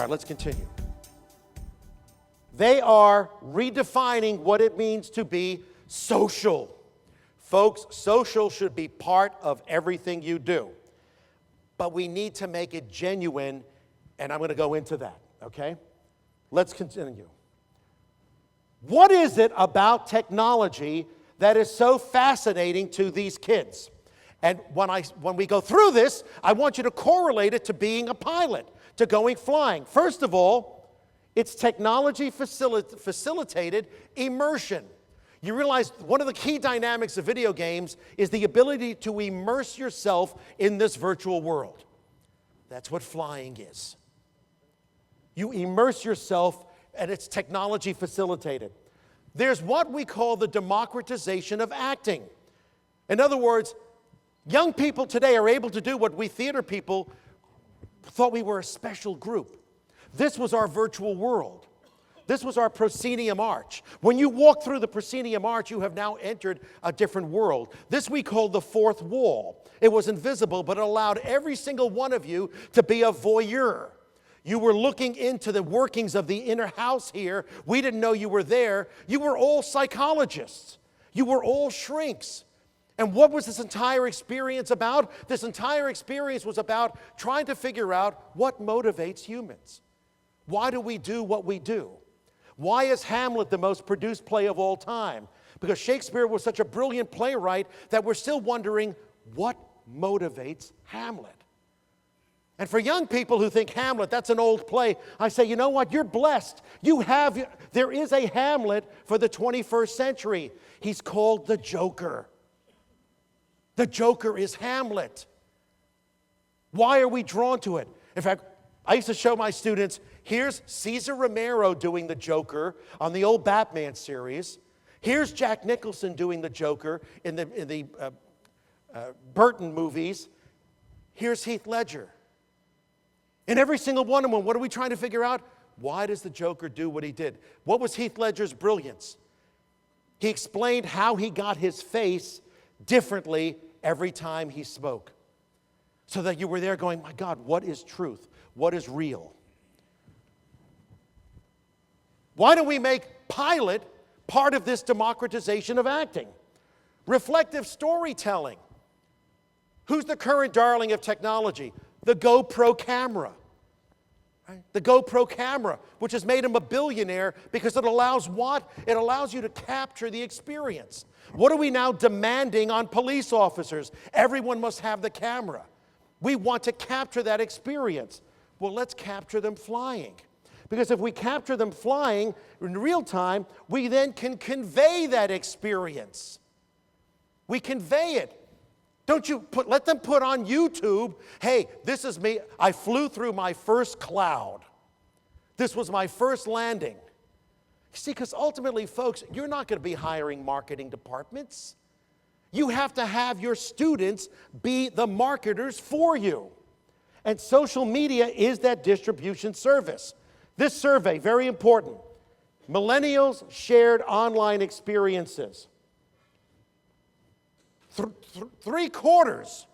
All right, let's continue. They are redefining what it means to be social. Folks, social should be part of everything you do. But we need to make it genuine, and I'm going to go into that, okay? Let's continue. What is it about technology that is so fascinating to these kids? And when we go through this, I want you to correlate it to being a pilot, to going flying. First of all, it's technology facilitated immersion. You realize one of the key dynamics of video games is the ability to immerse yourself in this virtual world. That's what flying is. You immerse yourself, and it's technology facilitated. There's what we call the democratization of acting. In other words, young people today are able to do what we theater people thought we were a special group. This was our virtual world. This was our proscenium arch. When you walk through the proscenium arch, you have now entered a different world. This we call the fourth wall. It was invisible, but it allowed every single one of you to be a voyeur. You were looking into the workings of the inner house here. We didn't know you were there. You were all psychologists. You were all shrinks. And what was this entire experience about? This entire experience was about trying to figure out what motivates humans. Why do we do what we do? Why is Hamlet the most produced play of all time? Because Shakespeare was such a brilliant playwright that we're still wondering what motivates Hamlet. And for young people who think Hamlet, that's an old play, I say, you know what? You're blessed. There is a Hamlet for the 21st century. He's called the Joker. The Joker is Hamlet. Why are we drawn to it? In fact, I used to show my students, here's Cesar Romero doing the Joker on the old Batman series. Here's Jack Nicholson doing the Joker in the Burton movies. Here's Heath Ledger. In every single one of them, what are we trying to figure out? Why does the Joker do what he did? What was Heath Ledger's brilliance? He explained how he got his face differently every time he spoke. So that you were there going, my God, what is truth? What is real? Why don't we make pilot part of this democratization of acting? Reflective storytelling. Who's the current darling of technology? The GoPro camera. Right? The GoPro camera, which has made him a billionaire because it allows what? It allows you to capture the experience. What are we now demanding on police officers? Everyone must have the camera. We want to capture that experience. Well, let's capture them flying. Because if we capture them flying in real time, we then can convey that experience. We convey it. Let them put on YouTube, hey, this is me. I flew through my first cloud. This was my first landing. See, because ultimately, folks, you're not going to be hiring marketing departments. You have to have your students be the marketers for you. And social media is that distribution service. This survey, very important. Millennials shared online experiences. 3/4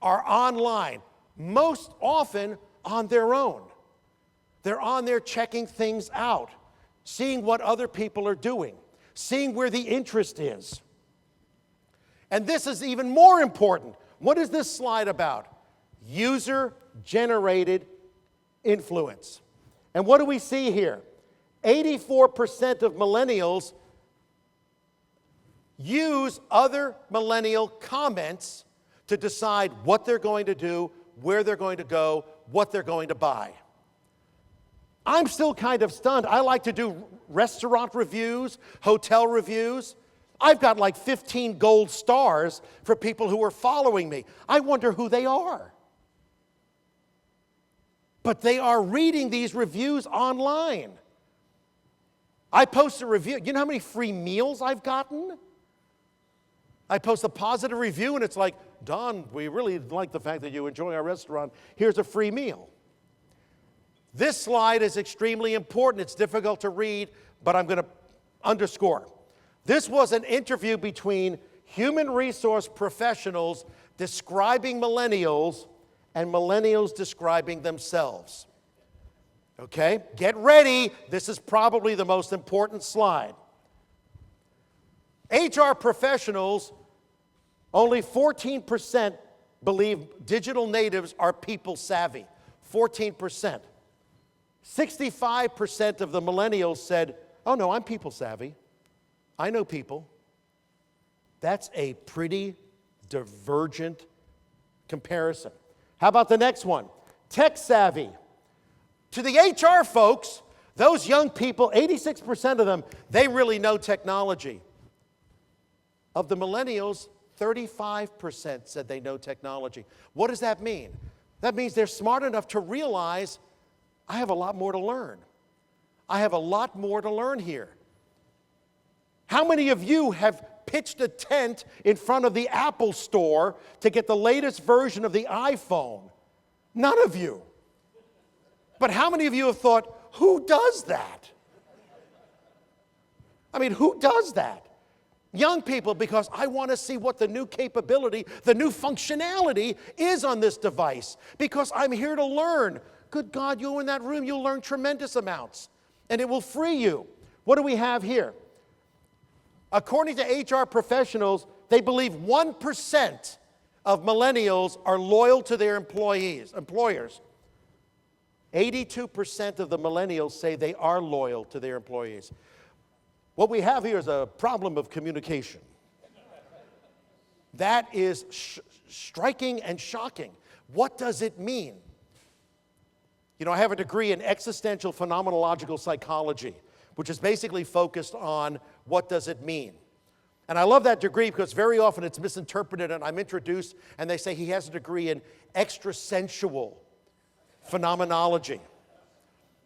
are online, most often on their own. They're on there checking things out, seeing what other people are doing, seeing where the interest is. And this is even more important. What is this slide about? User-generated influence. And what do we see here? 84% of millennials use other millennial comments to decide what they're going to do, where they're going to go, what they're going to buy. I'm still kind of stunned. I like to do restaurant reviews, hotel reviews. I've got like 15 gold stars for people who are following me. I wonder who they are. But they are reading these reviews online. I post a review. You know how many free meals I've gotten? I post a positive review and it's like, Don, we really like the fact that you enjoy our restaurant. Here's a free meal. This slide is extremely important. It's difficult to read, but I'm going to underscore. This was an interview between human resource professionals describing millennials and millennials describing themselves. Okay, get ready. This is probably the most important slide. HR professionals, only 14% believe digital natives are people savvy. 14%. 65% of the millennials said, oh no, I'm people savvy. I know people. That's a pretty divergent comparison. How about the next one? Tech savvy. To the HR folks, those young people, 86% of them, they really know technology. Of the millennials, 35% said they know technology. What does that mean? That means they're smart enough to realize, I have a lot more to learn. I have a lot more to learn here. How many of you have pitched a tent in front of the Apple store to get the latest version of the iPhone? None of you. But how many of you have thought, who does that? I mean, who does that? Young people, because I want to see what the new capability, the new functionality is on this device, because I'm here to learn. Good God, you in that room, you'll learn tremendous amounts, and it will free you. What do we have here? According to HR professionals, they believe 1% of millennials are loyal to their employers. 82% of the millennials say they are loyal to their employees. What we have here is a problem of communication. That is striking and shocking. What does it mean? You know, I have a degree in existential phenomenological psychology, which is basically focused on what does it mean. And I love that degree because very often it's misinterpreted, and I'm introduced and they say he has a degree in extrasensual phenomenology.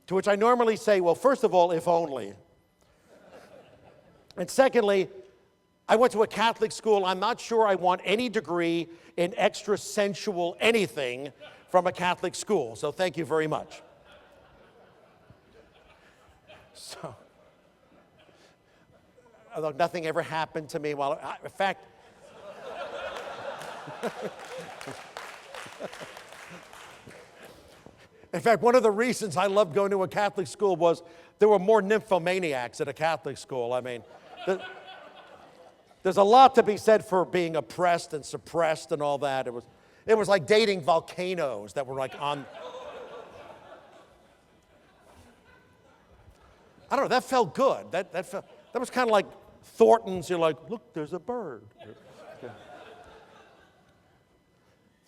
To which I normally say, well, first of all, if only. And secondly, I went to a Catholic school. I'm not sure I want any degree in extrasensual anything from a Catholic school. So thank you very much. So, although nothing ever happened to me while, in fact, one of the reasons I loved going to a Catholic school was there were more nymphomaniacs at a Catholic school. I mean, there's a lot to be said for being oppressed and suppressed and all that. It was like dating volcanoes that were like on. I don't know, that felt good. That was kind of like Thornton's. You're like, look, there's a bird.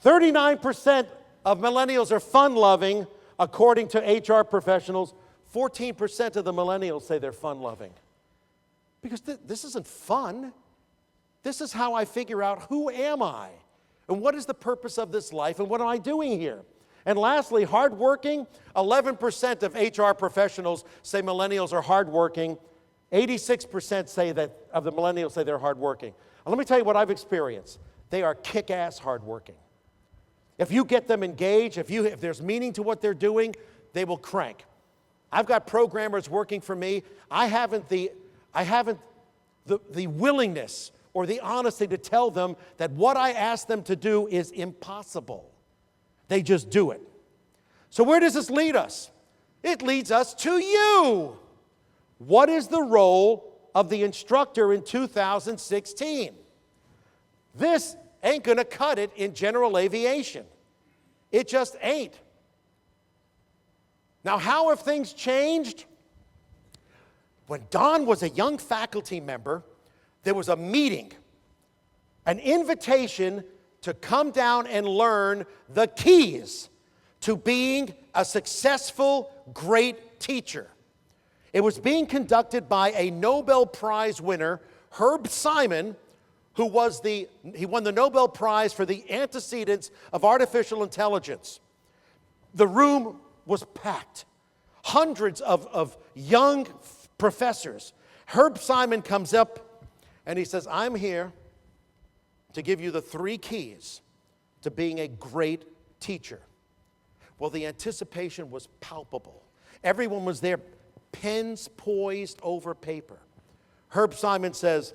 39% of millennials are fun-loving, according to HR professionals. 14% of the millennials say they're fun-loving. Because this isn't fun. This is how I figure out who am I, and what is the purpose of this life, and what am I doing here? And lastly, hardworking. 11% of HR professionals say millennials are hardworking. 86% say that of the millennials say they're hardworking. And let me tell you what I've experienced. They are kick-ass hardworking. If you get them engaged, if there's meaning to what they're doing, they will crank. I've got programmers working for me. I haven't the willingness or the honesty to tell them that what I ask them to do is impossible. They just do it. So where does this lead us? It leads us to you. What is the role of the instructor in 2016? This ain't gonna cut it in general aviation. It just ain't. Now, how have things changed? When Don was a young faculty member, there was a meeting, an invitation to come down and learn the keys to being a successful, great teacher. It was being conducted by a Nobel Prize winner, Herb Simon, he won the Nobel Prize for the antecedents of artificial intelligence. The room was packed. Hundreds of young professors. Herb Simon comes up and he says, I'm here to give you the 3 keys to being a great teacher. Well, the anticipation was palpable. Everyone was there, pens poised over paper. Herb Simon says,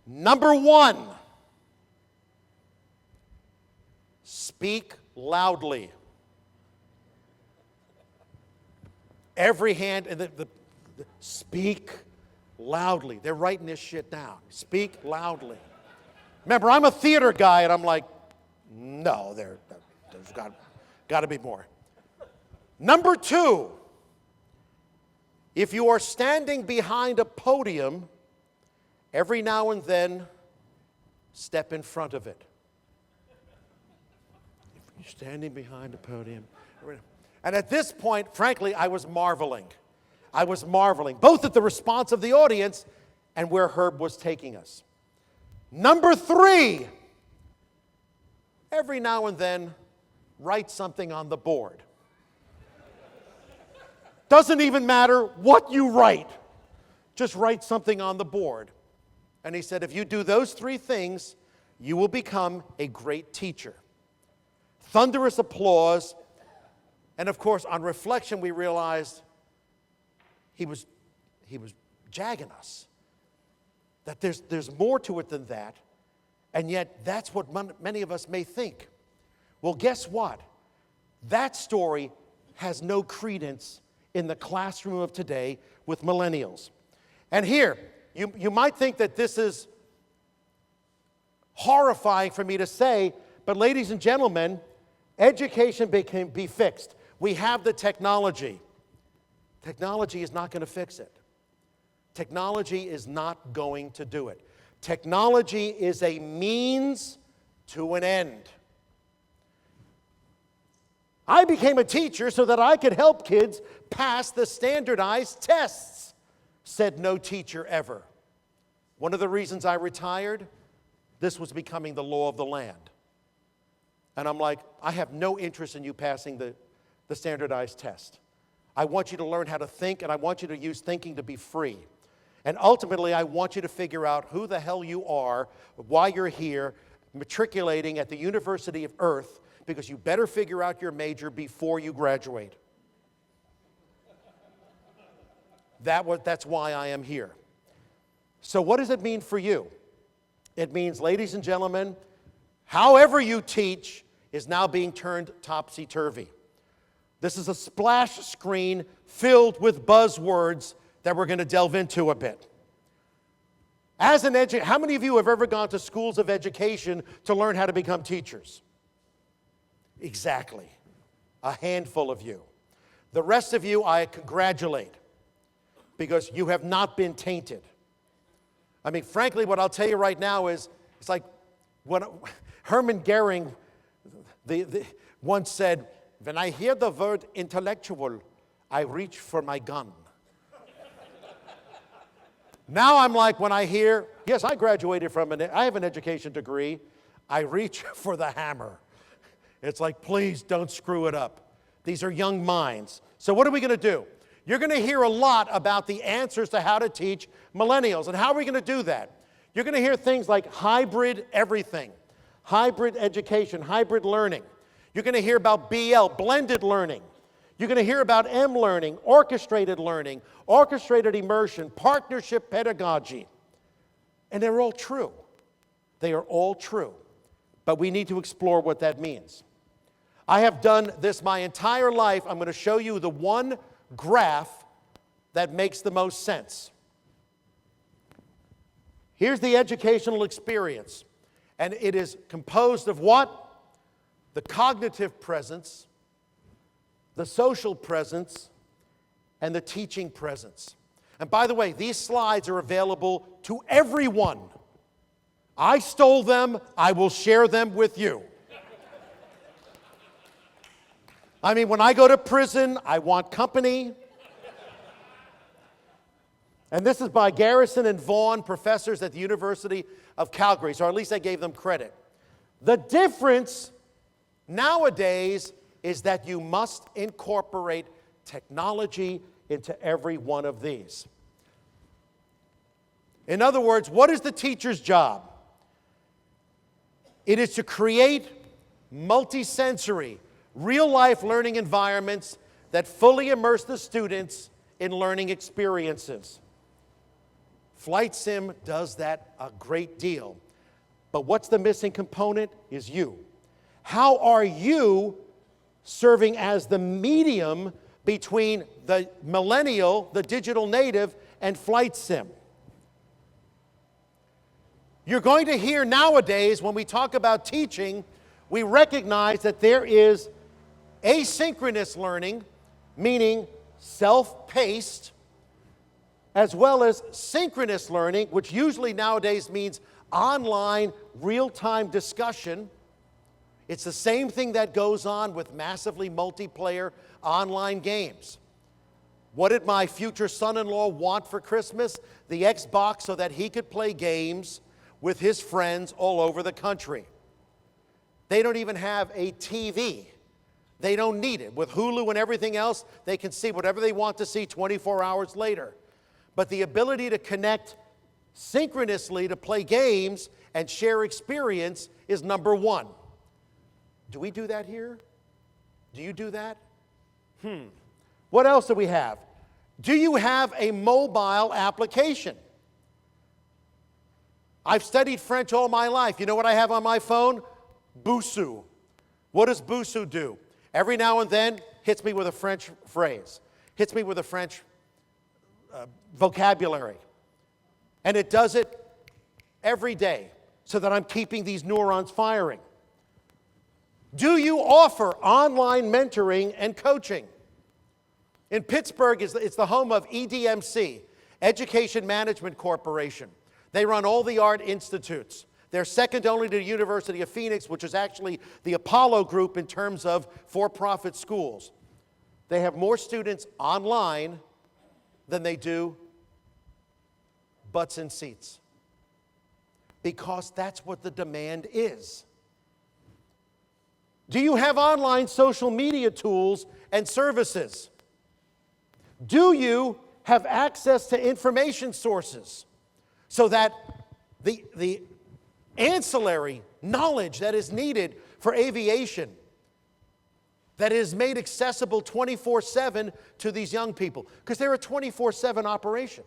number 1, speak loudly. Every hand, and speak loudly. They're writing this shit down. Speak loudly. Remember, I'm a theater guy, and I'm like, no, there's got to be more. Number 2, if you are standing behind a podium, every now and then, step in front of it. If you're standing behind a podium. And at this point, frankly, I was marveling. I was marveling, both at the response of the audience and where Herb was taking us. Number 3, every now and then, write something on the board. Doesn't even matter what you write. Just write something on the board. And he said, if you do those 3 things, you will become a great teacher. Thunderous applause. And of course, on reflection, we realized he was jagging us. That there's more to it than that. And yet, that's what many of us may think. Well, guess what? That story has no credence in the classroom of today with millennials. And here, you might think that this is horrifying for me to say, but ladies and gentlemen, education can be fixed. We have the technology. Technology is not going to fix it. Technology is not going to do it. Technology is a means to an end. I became a teacher so that I could help kids pass the standardized tests, said no teacher ever. One of the reasons I retired, this was becoming the law of the land. And I'm like, I have no interest in you passing the standardized test. I want you to learn how to think, and I want you to use thinking to be free. And ultimately, I want you to figure out who the hell you are, why you're here, matriculating at the University of Earth, because you better figure out your major before you graduate. That's why I am here. So what does it mean for you? It means, ladies and gentlemen, however you teach is now being turned topsy-turvy. This is a splash screen filled with buzzwords that we're going to delve into a bit. As an how many of you have ever gone to schools of education to learn how to become teachers? Exactly. A handful of you. The rest of you, I congratulate, because you have not been tainted. I mean, frankly, what I'll tell you right now is, it's like when Hermann Goering once said, when I hear the word intellectual, I reach for my gun. Now I'm like, when I hear, yes, I graduated from I have an education degree, I reach for the hammer. It's like, please don't screw it up. These are young minds. So what are we going to do? You're going to hear a lot about the answers to how to teach millennials. And how are we going to do that? You're going to hear things like hybrid everything, hybrid education, hybrid learning. You're going to hear about BL, blended learning. You're going to hear about M-learning, orchestrated learning, orchestrated immersion, partnership pedagogy. And they're all true. They are all true. But we need to explore what that means. I have done this my entire life. I'm going to show you the one graph that makes the most sense. Here's the educational experience. And it is composed of what? The cognitive presence, the social presence, and the teaching presence. And by the way, these slides are available to everyone. I stole them. I will share them with you. I mean, when I go to prison, I want company. And this is by Garrison and Vaughan, professors at the University of Calgary, so at least I gave them credit. The difference nowadays is that you must incorporate technology into every one of these. In other words, what is the teacher's job? It is to create multisensory, real-life learning environments that fully immerse the students in learning experiences. Flight Sim does that a great deal. But what's the missing component is you. How are you serving as the medium between the millennial, the digital native, and flight sim. You're going to hear nowadays, when we talk about teaching, we recognize that there is asynchronous learning, meaning self-paced, as well as synchronous learning, which usually nowadays means online, real-time discussion. It's the same thing that goes on with massively multiplayer online games. What did my future son-in-law want for Christmas? The Xbox, so that he could play games with his friends all over the country. They don't even have a TV. They don't need it. With Hulu and everything else, they can see whatever they want to see 24 hours later. But the ability to connect synchronously to play games and share experience is number one. Do we do that here? Do you do that? What else do we have? Do you have a mobile application? I've studied French all my life. You know what I have on my phone? Busu. What does Busu do? Every now and then, hits me with a French phrase, hits me with a French vocabulary. And it does it every day so that I'm keeping these neurons firing. Do you offer online mentoring and coaching? In Pittsburgh, it's the home of EDMC, Education Management Corporation. They run all the art institutes. They're second only to the University of Phoenix, which is actually the Apollo group in terms of for-profit schools. They have more students online than they do butts in seats, because that's what the demand is. Do you have online social media tools and services? Do you have access to information sources so that the ancillary knowledge that is needed for aviation, that is made accessible 24/7 to these young people? Because they're a 24/7 operation.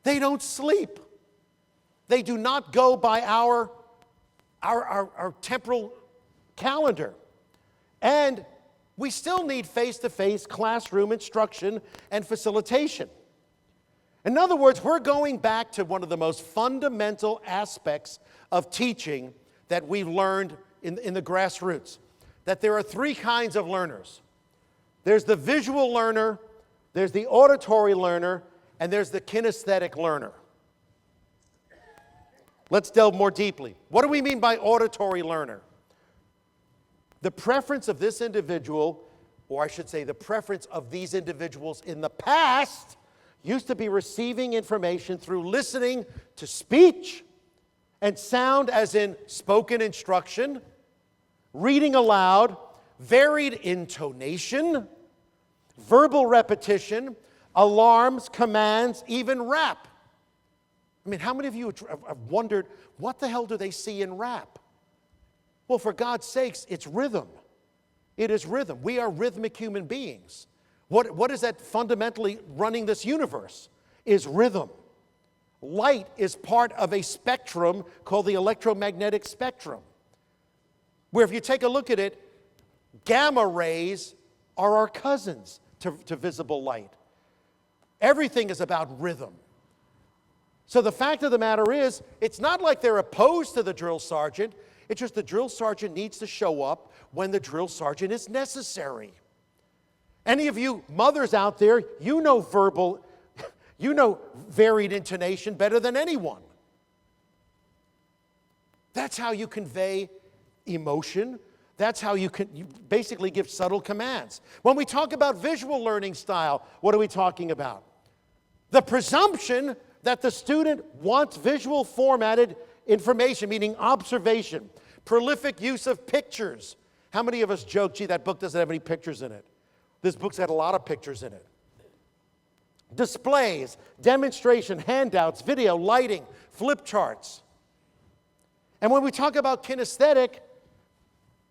They don't sleep. They do not go by our temporal calendar. And we still need face-to-face classroom instruction and facilitation. In other words, we're going back to one of the most fundamental aspects of teaching that we've learned in the grassroots, that there are three kinds of learners. There's the visual learner, there's the auditory learner, and there's the kinesthetic learner. Let's delve more deeply. What do we mean by auditory learner? The preference of this individual, or I should say the preference of these individuals in the past, used to be receiving information through listening to speech and sound, as in spoken instruction, reading aloud, varied intonation, verbal repetition, alarms, commands, even rap. I mean, how many of you have wondered, what the hell do they see in rap? Well, for God's sakes, it's rhythm. It is rhythm. We are rhythmic human beings. What is that fundamentally running this universe? Is rhythm. Light is part of a spectrum called the electromagnetic spectrum, where if you take a look at it, gamma rays are our cousins to visible light. Everything is about rhythm. So the fact of the matter is, it's not like they're opposed to the drill sergeant. It's just the drill sergeant needs to show up when the drill sergeant is necessary. Any of you mothers out there, you know varied intonation better than anyone. That's how you convey emotion. That's how you basically give subtle commands. When we talk about visual learning style, what are we talking about? The presumption that the student wants visual formatted information, meaning observation, prolific use of pictures. How many of us joke, gee, that book doesn't have any pictures in it? This book's had a lot of pictures in it. Displays, demonstration, handouts, video, lighting, flip charts. And when we talk about kinesthetic,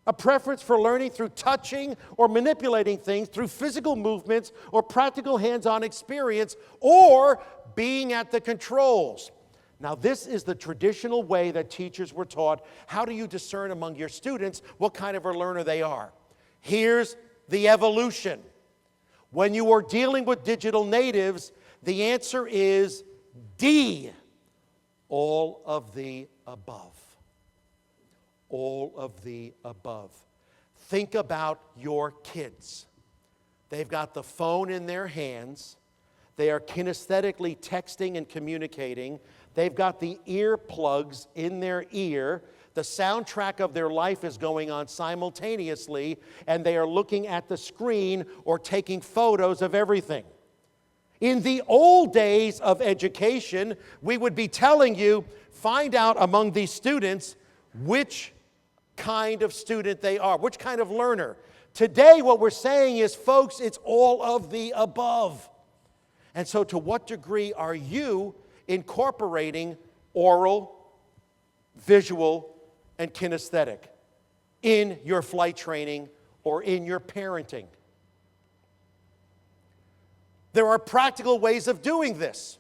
a preference for learning through touching or manipulating things, through physical movements or practical hands-on experience, or being at the controls. Now, this is the traditional way that teachers were taught. How do you discern among your students what kind of a learner they are? Here's the evolution. When you are dealing with digital natives, the answer is D, all of the above. All of the above. Think about your kids. They've got the phone in their hands. They are kinesthetically texting and communicating. They've got the earplugs in their ear. The soundtrack of their life is going on simultaneously, and they are looking at the screen or taking photos of everything. In the old days of education, we would be telling you, find out among these students which kind of student they are, which kind of learner. Today, what we're saying is, folks, it's all of the above. And so to what degree are you incorporating oral, visual, and kinesthetic in your flight training or in your parenting? There are practical ways of doing this.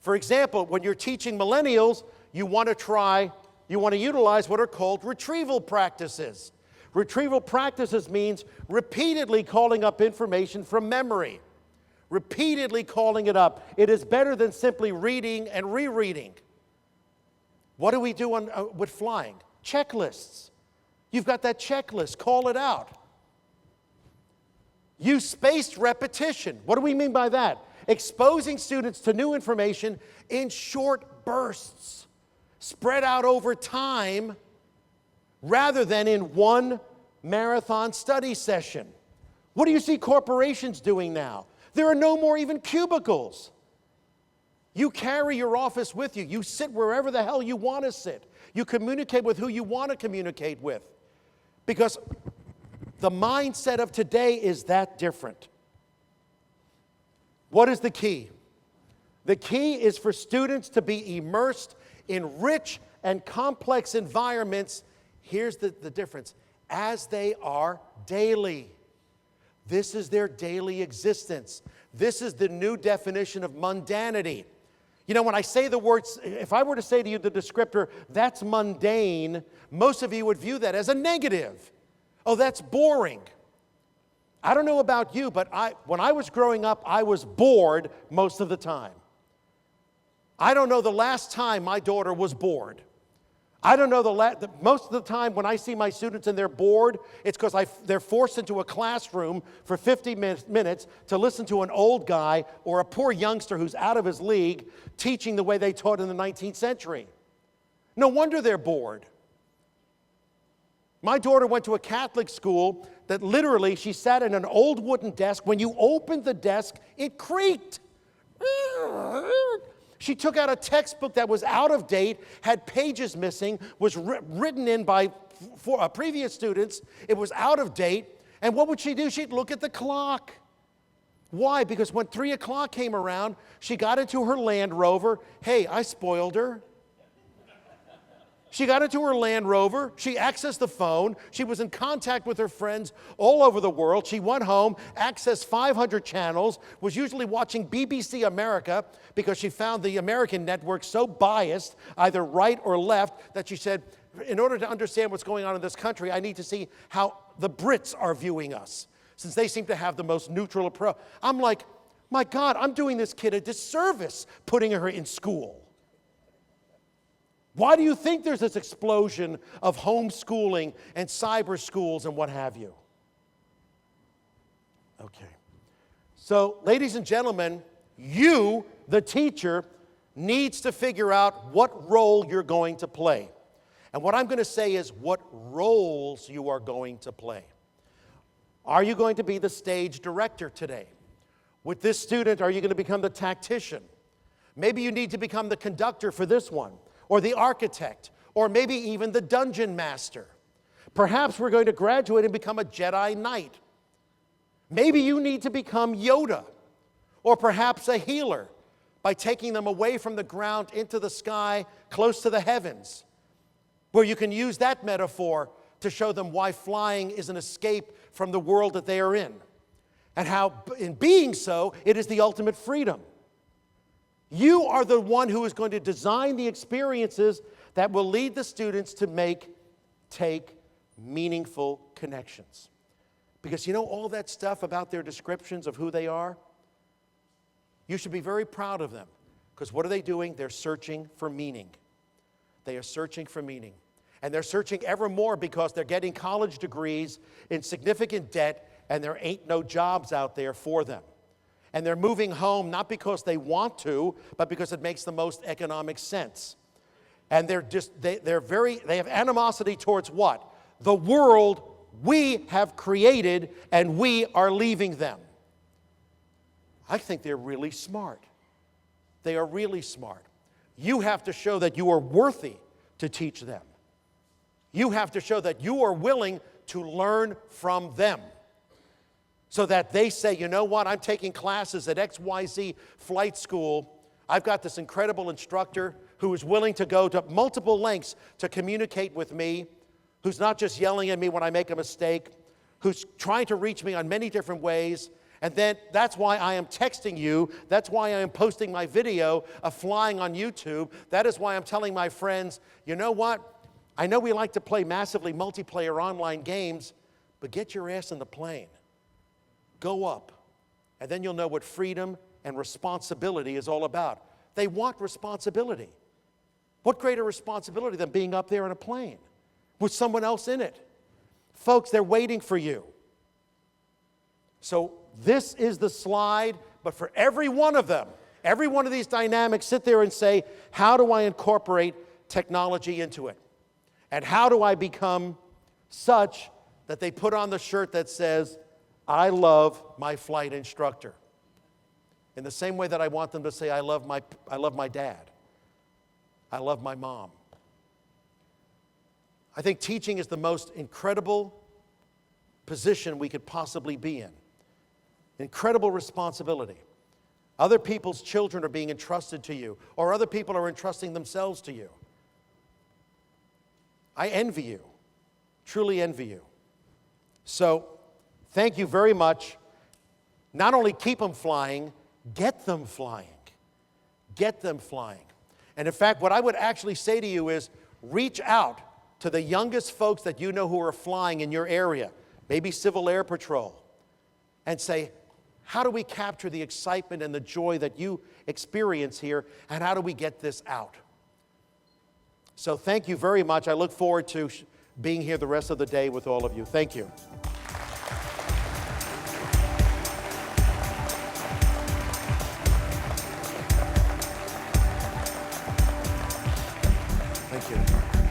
For example, when you're teaching millennials, you want to utilize what are called retrieval practices. Retrieval practices means repeatedly calling up information from memory. Repeatedly calling it up. It is better than simply reading and rereading. What do we do with flying? Checklists. You've got that checklist. Call it out. Use spaced repetition. What do we mean by that? Exposing students to new information in short bursts, spread out over time, rather than in one marathon study session. What do you see corporations doing now? There are no more even cubicles. You carry your office with you. You sit wherever the hell you want to sit. You communicate with who you want to communicate with. Because the mindset of today is that different. What is the key? The key is for students to be immersed in rich and complex environments. Here's the difference. As they are daily. This is their daily existence. This is the new definition of mundanity. You know, when I say the words, if I were to say to you the descriptor, that's mundane, most of you would view that as a negative. Oh, that's boring. I don't know about you, but when I was growing up, I was bored most of the time. I don't know the last time my daughter was bored. I don't know most of the time when I see my students and they're bored, it's because they're forced into a classroom for 50 minutes to listen to an old guy or a poor youngster who's out of his league teaching the way they taught in the 19th century. No wonder they're bored. My daughter went to a Catholic school that literally she sat at an old wooden desk. When you opened the desk, it creaked. She took out a textbook that was out of date, had pages missing, was written in by previous students. It was out of date. And what would she do? She'd look at the clock. Why? Because when 3 o'clock came around, she got into her Land Rover. Hey, I spoiled her. She got into her Land Rover, she accessed the phone, she was in contact with her friends all over the world. She went home, accessed 500 channels, was usually watching BBC America because she found the American network so biased, either right or left, that she said, in order to understand what's going on in this country, I need to see how the Brits are viewing us, since they seem to have the most neutral approach. I'm like, my God, I'm doing this kid a disservice putting her in school. Why do you think there's this explosion of homeschooling and cyber schools and what have you? Okay. So, ladies and gentlemen, you, the teacher, needs to figure out what role you're going to play. And what I'm going to say is what roles you are going to play. Are you going to be the stage director today? With this student, are you going to become the tactician? Maybe you need to become the conductor for this one, or the architect, or maybe even the dungeon master. Perhaps we're going to graduate and become a Jedi Knight. Maybe you need to become Yoda, or perhaps a healer, by taking them away from the ground into the sky, close to the heavens, where you can use that metaphor to show them why flying is an escape from the world that they are in, and how, in being so, it is the ultimate freedom. You are the one who is going to design the experiences that will lead the students to take meaningful connections. Because you know all that stuff about their descriptions of who they are? You should be very proud of them. Because what are they doing? They're searching for meaning. They are searching for meaning. And they're searching ever more because they're getting college degrees in significant debt, and there ain't no jobs out there for them. And they're moving home not because they want to, but because it makes the most economic sense. And they have animosity towards what? The world we have created, and we are leaving them. I think they're really smart. They are really smart. You have to show that you are worthy to teach them. You have to show that you are willing to learn from them. So that they say, you know what, I'm taking classes at XYZ flight school. I've got this incredible instructor who is willing to go to multiple lengths to communicate with me, who's not just yelling at me when I make a mistake, who's trying to reach me on many different ways. And then that's why I am texting you. That's why I am posting my video of flying on YouTube. That is why I'm telling my friends, you know what? I know we like to play massively multiplayer online games, but get your ass in the plane. Go up. And then you'll know what freedom and responsibility is all about. They want responsibility. What greater responsibility than being up there in a plane with someone else in it? Folks, they're waiting for you. So this is the slide, but for every one of them, every one of these dynamics, sit there and say, how do I incorporate technology into it? And how do I become such that they put on the shirt that says, I love my flight instructor? In the same way that I want them to say, I love my dad. I love my mom. I think teaching is the most incredible position we could possibly be in. Incredible responsibility. Other people's children are being entrusted to you, or other people are entrusting themselves to you. I envy you, truly envy you. So, thank you very much. Not only keep them flying, get them flying. Get them flying. And in fact, what I would actually say to you is reach out to the youngest folks that you know who are flying in your area, maybe Civil Air Patrol, and say, how do we capture the excitement and the joy that you experience here, and how do we get this out? So thank you very much. I look forward to being here the rest of the day with all of you. Thank you. Thank you.